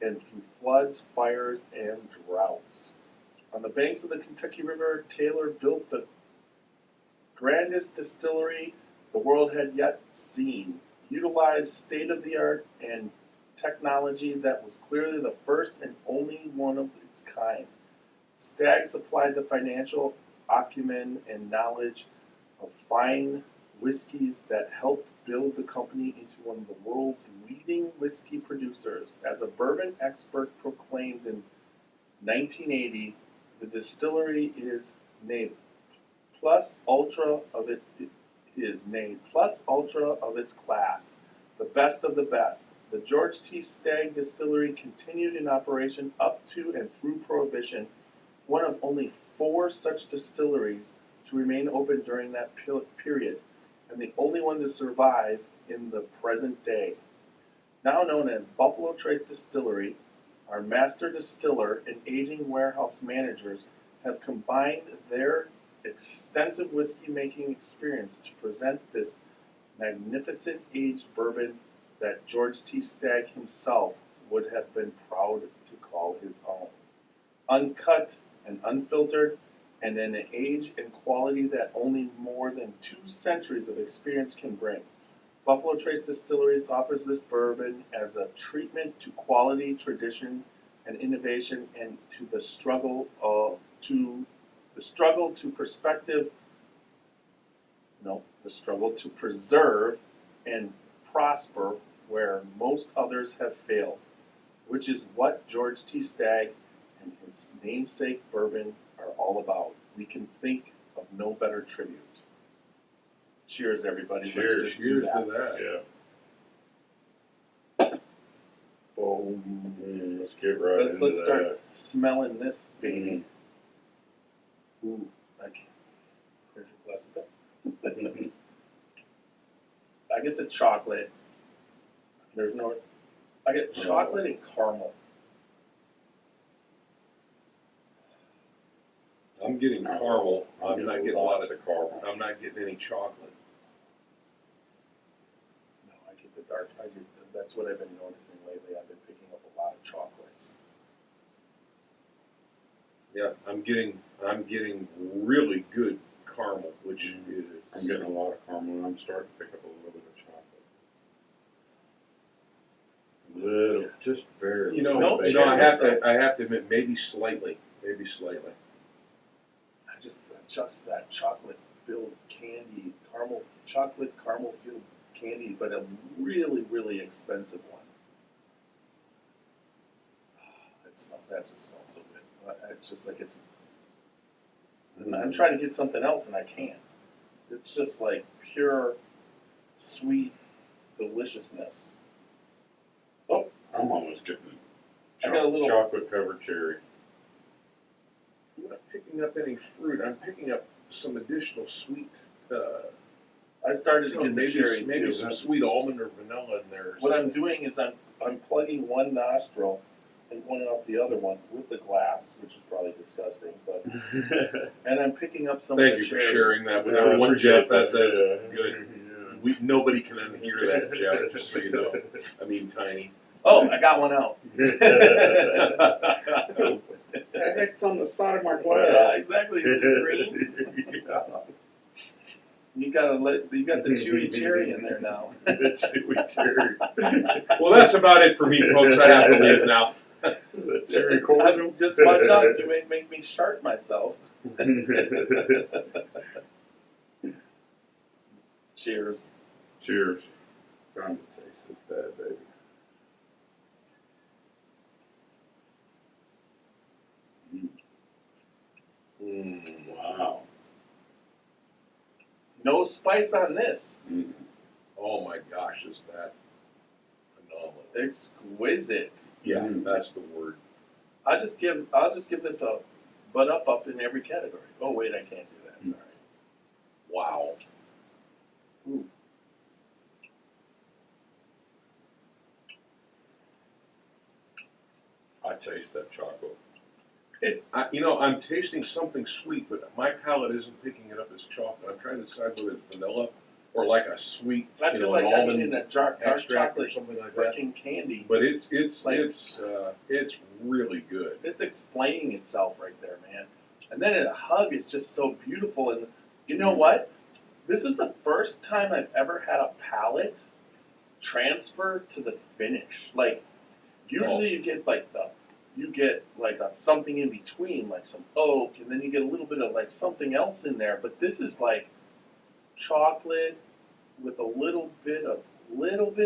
and through floods, fires, and droughts. On the banks of the Kentucky River, Taylor built the grandest distillery the world had yet seen, utilized state-of-the-art and technology that was clearly the first and only one of its kind. Stagg supplied the financial acumen and knowledge of fine whiskeys that helped build the company into one of the world's leading whiskey producers. As a bourbon expert proclaimed in 1980, the distillery is named plus ultra of its class, the best of the best. The George T. Stagg Distillery continued in operation up to and through Prohibition, one of only 4 such distilleries to remain open during that period, and the only one to survive in the present day. Now known as Buffalo Trace Distillery, our master distiller and aging warehouse managers have combined their extensive whiskey making experience to present this magnificent aged bourbon that George T. Stagg himself would have been proud to call his own. Uncut and unfiltered, and in an age and quality that only more than 2 centuries of experience can bring. Buffalo Trace Distilleries offers this bourbon as a treatment to quality, tradition, and innovation, and to the struggle to preserve and prosper where most others have failed, which is what George T. Stagg and his namesake bourbon are all about. We can think of no better tribute. Cheers, everybody. Cheers. Let's just do Cheers that. to that. Yeah. Boom. Let's get right into Let's that. start smelling this baby. Ooh, I can't. Here's your glass of that. I get the chocolate. I get chocolate and caramel. I'm getting caramel. I'm not getting a lot of caramel. I'm not getting any chocolate. No, I get the dark. That's what I've been noticing lately. I've been picking up a lot of chocolates. Yeah, I'm getting really good caramel, which is I'm getting a lot of caramel, and I'm starting to pick up a little bit of chocolate. Little, just very. you know, No, you know, I cheers. have to admit, maybe slightly. I just that chocolate filled candy, chocolate caramel filled candy, but a really, really expensive one. That just smells so good. It's just like I'm trying to get something else and I can't. It's just like pure, sweet deliciousness. Oh, I'm almost getting I got a little- chocolate covered cherry. I'm not picking up any fruit. I'm picking up some additional sweet. I started to get the cherry maybe too. some sweet almond or vanilla in there. Or What I'm something. doing is I'm plugging one nostril and one up the other one with the glass, which is probably disgusting, but and I'm picking up some Thank of you the for cherry. sharing that with Yeah, I everyone, appreciate Jeff. That's that. good. Nobody can unhear that, Jeff. Just so you know. I mean, tiny. Oh, I got one out. It's on the side of my Yeah, glass. exactly. Is it green? Yeah. You got the chewy cherry in there now. The chewy cherry. Well, that's about it for me, folks. I have to leave now. The cherry cordial. Just watch out. You may make me shark myself. Cheers. Cheers. Trying to taste this bad baby. Wow. No spice on this. Oh my gosh, is that phenomenal? Exquisite. Yeah, that's the word. I'll just give this a butt up in every category. Oh wait, I can't do that. Sorry. Wow. Ooh. I taste that chocolate. I'm tasting something sweet, but my palate isn't picking it up as chocolate. I'm trying to decide whether it's vanilla or like a sweet, I feel like an I'm almond eating a dark extract or chocolate something like that. freaking candy. But it's Like- it's really good. It's explaining itself right there, man. And then a hug is just so beautiful. And you know what? This is the first time I've ever had a palate transfer to the finish. Like usually you get like something in between, like some oak, and then you get a little bit of like something else in there. But this is like chocolate with a little bit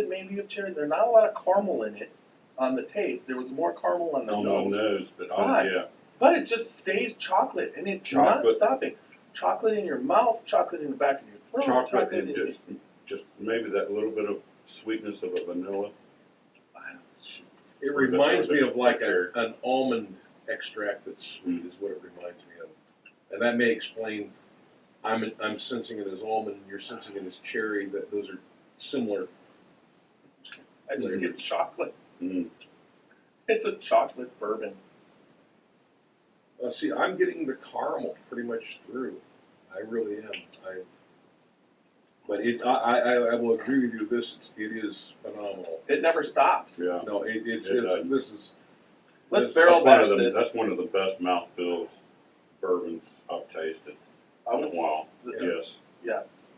maybe of cherry. There's not a lot of caramel in it on the taste. There was more caramel on the On nose. the nose, but yeah. But it just stays chocolate, and it's not Chocolate. stopping. Chocolate in your mouth, chocolate in the back of your throat. Chocolate and in- just maybe that little bit of sweetness of a vanilla. It reminds me of like an almond extract that's sweet, is what it reminds me of, and that may explain. I'm sensing it as almond, and you're sensing it as cherry. That those are similar. I just get chocolate. Mm. It's a chocolate bourbon. See, I'm getting the caramel pretty much through. I really am. But I will agree with you. It is phenomenal. It never stops. Yeah. No, this is. Let's this- barrel bash That's this. That's one of the best mouthfeel bourbons I've tasted I in a would- while. the- Yes. Yes.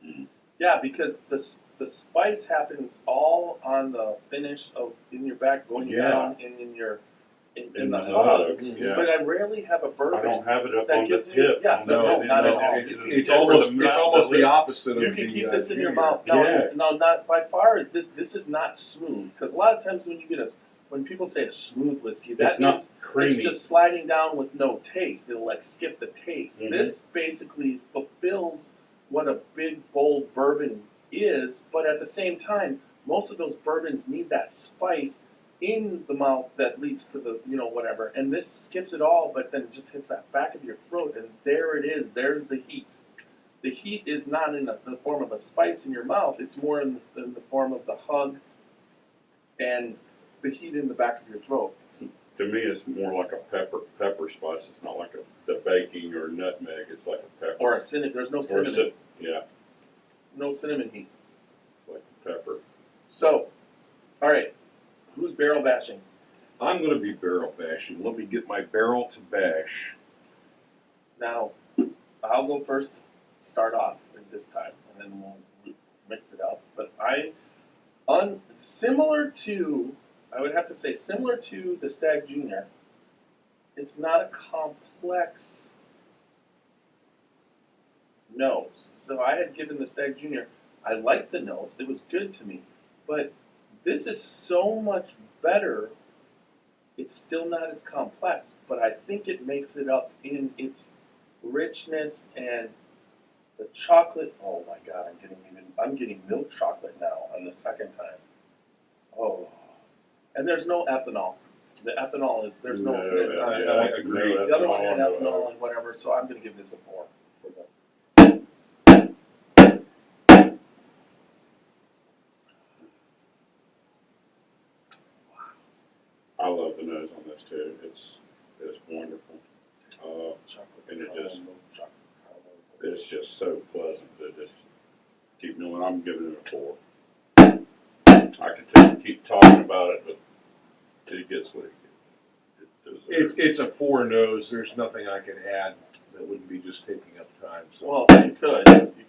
Mm. Yeah, because the spice happens all on the finish of in your back going Yeah. down and in In the the hug. hug, yeah. But I rarely have a bourbon. I don't have it up that on the gives me- tip. yeah, no, not at all. It's almost the opposite of You can keep this in your junior. mouth. No, Yeah. no, not by far. Is this is not smooth? Because a lot of times when people say a smooth whiskey, that It's not means creamy. it's just sliding down with no taste. It'll like skip the taste. Mhm. This basically fulfills what a big bold bourbon is, but at the same time, most of those bourbons need that spice in the mouth that leads to the whatever. And this skips it all, but then just hits that back of your throat, and there it is. There's the heat. The heat is not in the form of a spice in your mouth. It's more in the form of the hug and the heat in the back of your throat. To me, it's more like a pepper spice. It's not like the baking or nutmeg. It's like a pepper. Or a cinnamon. There's no Or a cinnamon. yeah, No cinnamon heat. it's like pepper. So, all right. Who's barrel bashing? I'm going to be barrel bashing. Let me get my barrel to bash. Now, I'll go first. Start off at this time, and then we'll mix it up. But similar to the Stagg Junior. It's not a complex nose. So I had given the Stagg Junior. I liked the nose. It was good to me, but this is so much better. It's still not as complex, but I think it makes it up in its richness and the chocolate. Oh my God, I'm getting milk chocolate now on the second time. Oh, and there's no ethanol. The ethanol is there's no. I agree. The other one had ethanol and whatever, so I'm going to give this a 4. I love the nose on this too. It's wonderful. And it's just so pleasant to just keep doing. I'm giving it a 4. I could keep talking about it, but it gets what it gets. It deserves. It's a 4 nose. There's nothing I can add that wouldn't be just taking up time. So. Well, you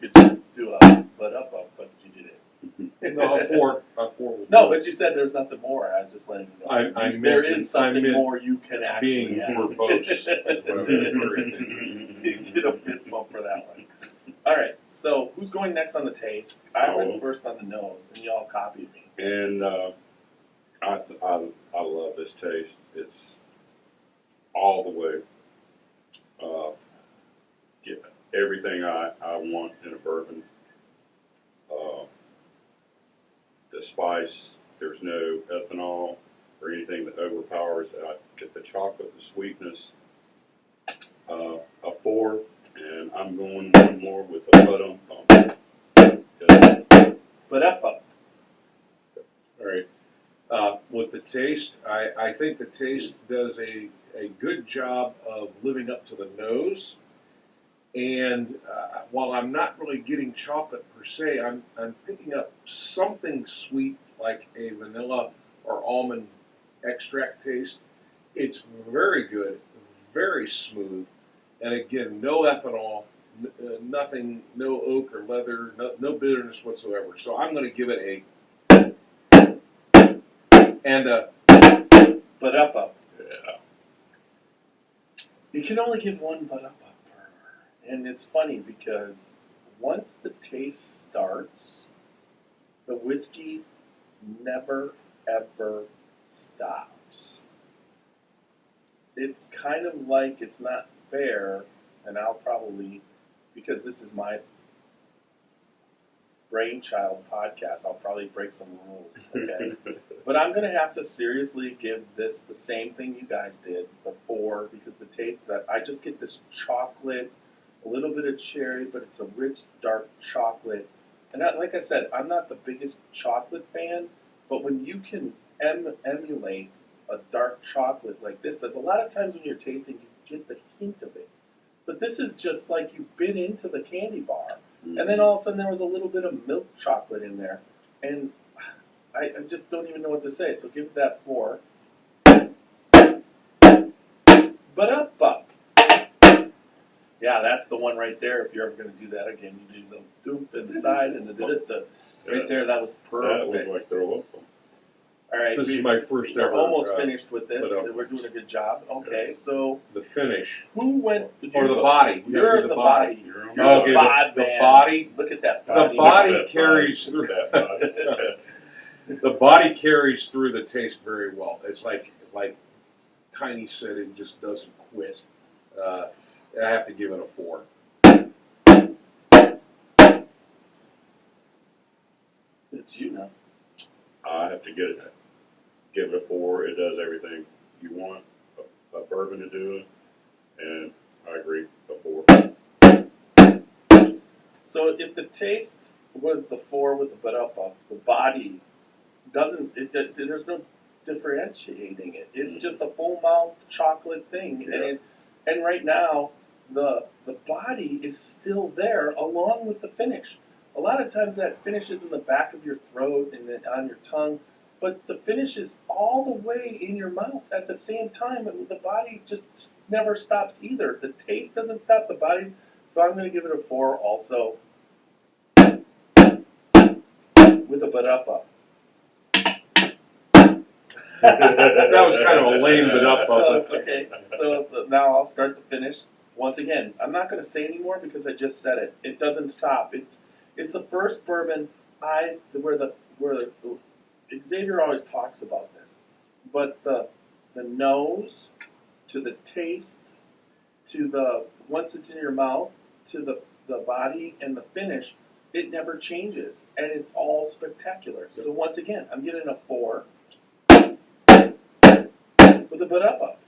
could just do a but you did it. No, a 4 will No, do it. but you said there's nothing more. I was just letting you know. I there mentioned- is something I meant more you can actually being add. verbose is what I'm referring to. You get a fist bump for that one. All right, so who's going next on the taste? I went first on the nose, and y'all copied me. And I love this taste. It's all the way. Get everything I want in a bourbon. The spice, there's no ethanol or anything that overpowers it. I get the chocolate, the sweetness. A 4, and I'm going one more with a But up. All right. With the taste, I think the taste does a good job of living up to the nose. And while I'm not really getting chocolate per se, I'm picking up something sweet like a vanilla or almond extract taste. It's very good, very smooth, and again, no ethanol, nothing, no oak or leather, no bitterness whatsoever. So I'm going to give it a But up. Yeah. You can only give one but up. And it's funny because once the taste starts, the whiskey never ever stops. It's kind of like it's not fair, and I'll probably, because this is my brainchild podcast, I'll probably break some rules, okay? But I'm going to have to seriously give this the same thing you guys did before, because the taste that I just get this chocolate, a little bit of cherry, but it's a rich, dark chocolate. And like I said, I'm not the biggest chocolate fan, but when you can emulate a dark chocolate like this, there's a lot of times when you're tasting, you get the hint of it. But this is just like you've been into the candy bar. And then all of a sudden there was a little bit of milk chocolate in there. And I just don't even know what to say. So give that 4. But up. Yeah, that's the one right there. If you're ever going to do that again, you do the doop and the side and the right there. That was perfect. That was like throw up. All right, This is my first we're ever. almost finished with this. but, We're doing a good job. Okay, so the finish who went? or the body. We gotta You're do the body. You're on You're Okay, the bod the man. body. Look at that The body. body That carries body. through. That body. The body carries through the taste very well. It's like Tiny said, it just doesn't quit. I have to give it a 4. It's you now. I have to give it a 4. It does everything you want a bourbon to do, and I agree, a 4. So if the taste was the 4 with the but up, the body doesn't. There's no differentiating it. It's just a full mouth chocolate thing, Yeah. and right now the body is still there along with the finish. A lot of times that finish is in the back of your throat and then on your tongue, but the finish is all the way in your mouth at the same time, and the body just never stops either. The taste doesn't stop the body, so I'm going to give it a 4 also with a but up. That was kind of a lame but up. Okay, so now I'll start the finish. Once again, I'm not going to say anymore because I just said it. It doesn't stop. It's the first bourbon where Xavier always talks about this, but the nose to the taste to the once it's in your mouth to the body and the finish, it never changes, and it's all spectacular. So once again, I'm getting a 4 with a but up.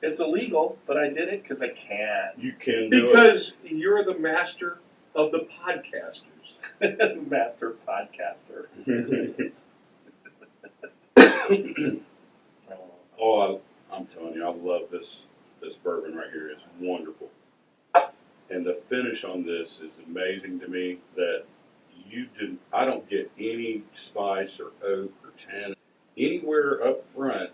It's illegal, but I did it because I can. You can do Because you're the master of the podcasters. Master podcaster. it. I'm telling you, I love this bourbon right here. It's wonderful. And the finish on this is amazing to me that I don't get any spice or oak or tannin anywhere up front,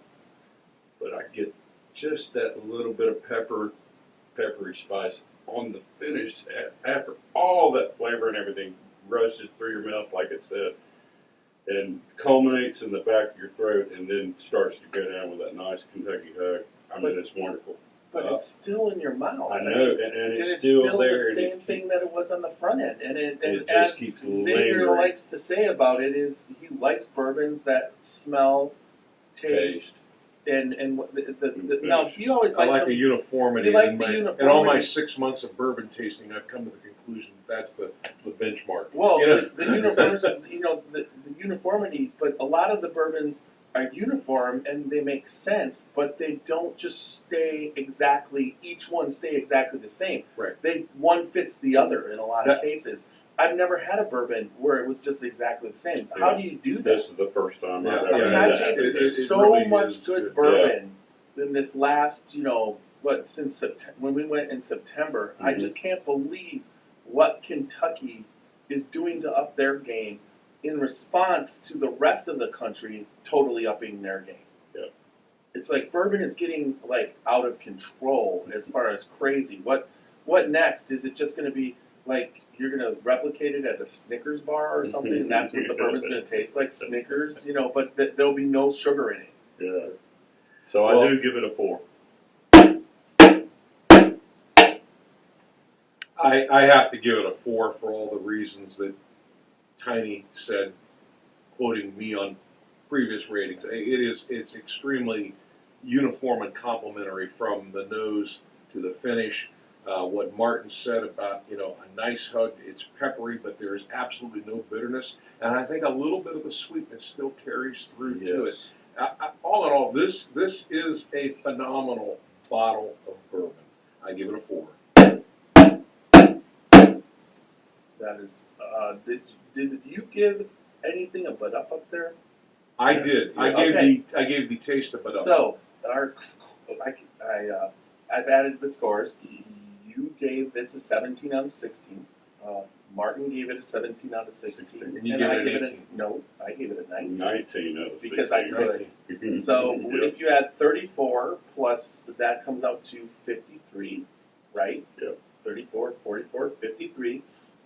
but I get just that little bit of peppery spice on the finish after all that flavor and everything rushes through your mouth like it said, and culminates in the back of your throat and then starts to go down with that nice Kentucky hug. I mean, it's wonderful. But it's still in your mouth. I know, and it's still there. The and same thing that it was on the front end. And it as just keeps Xavier lingering. likes to say about it is he likes bourbons that smell, taste, and now he always I likes like them. the uniformity. He likes in the my- uniformity. In all my 6 months of bourbon tasting, I've come to the conclusion that's the benchmark. Well, You know? the uniformity, but a lot of the bourbons are uniform and they make sense, but they don't just each one stay exactly the same. Right. One fits the other in a lot of That- cases. I've never had a bourbon where it was just exactly the same. How do you do that? This is the first time I've Yeah. ever I mean, had I've that. tasted it so really much is good good. bourbon in this last, since September, when we went in September, I Mhm. just can't believe what Kentucky is doing to up their game in response to the rest of the country totally upping their game. Yep. It's like bourbon is getting like out of control as far as crazy. What next? Is it just going to be like you're going to replicate it as a Snickers bar or something, and that's what the bourbon's going to taste like, Snickers, but there'll be no sugar in it. Yeah. So Well- I do give it a 4. I have to give it a 4 for all the reasons that Tiny said, quoting me on previous ratings. It's extremely uniform and complementary from the nose to the finish. What Martin said about a nice hug. It's peppery, but there is absolutely no bitterness, and I think a little bit of the sweetness still carries through to it. All in all, this is a phenomenal bottle of bourbon. I give it a 4. That is, did you give anything a butt up there? I did. I gave the taste of it up. So I've added the scores. You gave this a 17 out of 16. Martin gave it a 17 out of 16. And you gave it an 18. No, I gave it a 19. 19 out of 16. Because I could. So Yep. if you add 34 plus, that comes out to 53, right? Yep. 34, 44, 53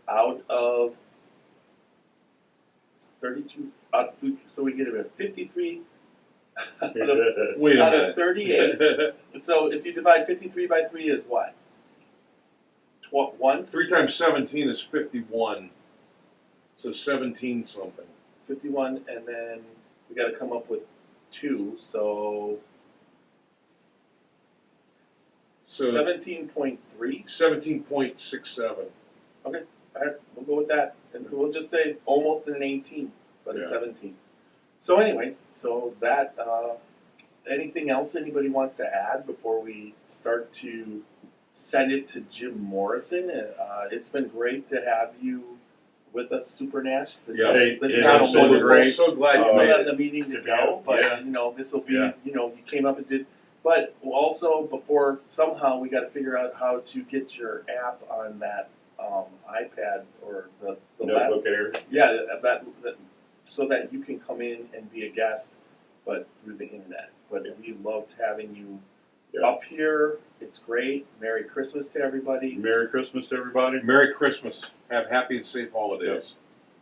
out of 32. So we get a 53 out of, Wait a out minute. of 38. So if you divide 53 by 3 is what? Once? 3 times 17 is 51. So 17 something. 51, and then we got to come up with 2, so So 17.3. 17.67. All right, we'll go with that, and we'll just say almost an 18, but a Yeah. 17. So, anyways, that. Anything else anybody wants to add before we start to send it to Jim Morrison? It's been great to have you with us, Super Nash. This Yeah. is It's not been only super great. So glad It's you not made in it. the meeting to go, but Yeah. this will be, Yeah. you came up and did. But also, before somehow we got to figure out how to get your app on that iPad or the Notebook Air. yeah, that so that you can come in and be a guest, but through the internet. But we loved having you Yeah. up here. It's great. Merry Christmas to everybody. Merry Christmas to everybody. Merry Christmas. Have happy and safe holidays.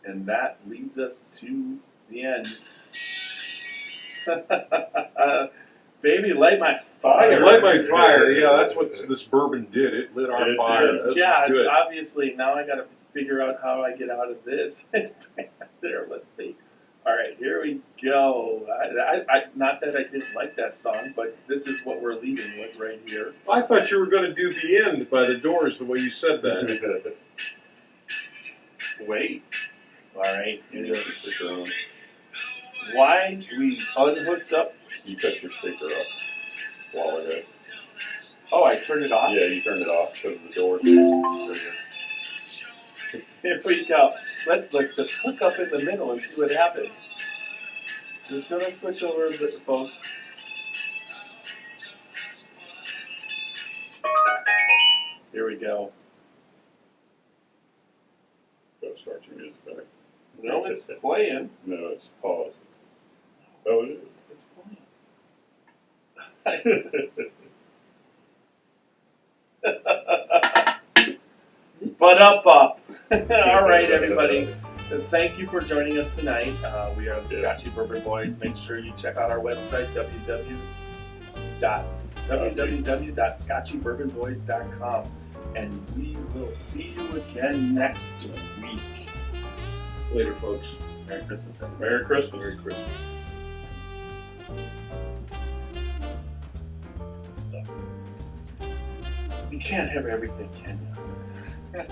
And that leads us to the end. Baby, light my fire. Light my fire. Yeah, that's what this bourbon did. It lit our It fire. did. That was Yeah, good. obviously, now I got to figure out how I get out of this. There, let's see. All right, here we go. I not that I didn't like that song, but this is what we're leaving with right here. I thought you were going to do the end by the Doors the way you said that. Wait. All right. You got your sticker on. Why we unhooked up? You took your sticker off a while ago. Oh, I turned it off. Yeah, you turned it off because of the door. There you go. Here we go. Let's just hook up in the middle and see what happens. Just gonna switch over a bit, folks. Here we go. Go start your music back. No, it's playing. No, it's paused. Oh, it It's playing. But up. All right, everybody. Thank you for joining us tonight. We are the Scotchy Bourbon Boys. Make sure you check out our website, www.scotchybourbonboys.com. And we will see you again next week. Later, folks. Merry Christmas, everybody. Merry Christmas. Merry Christmas. You can't have everything, can you?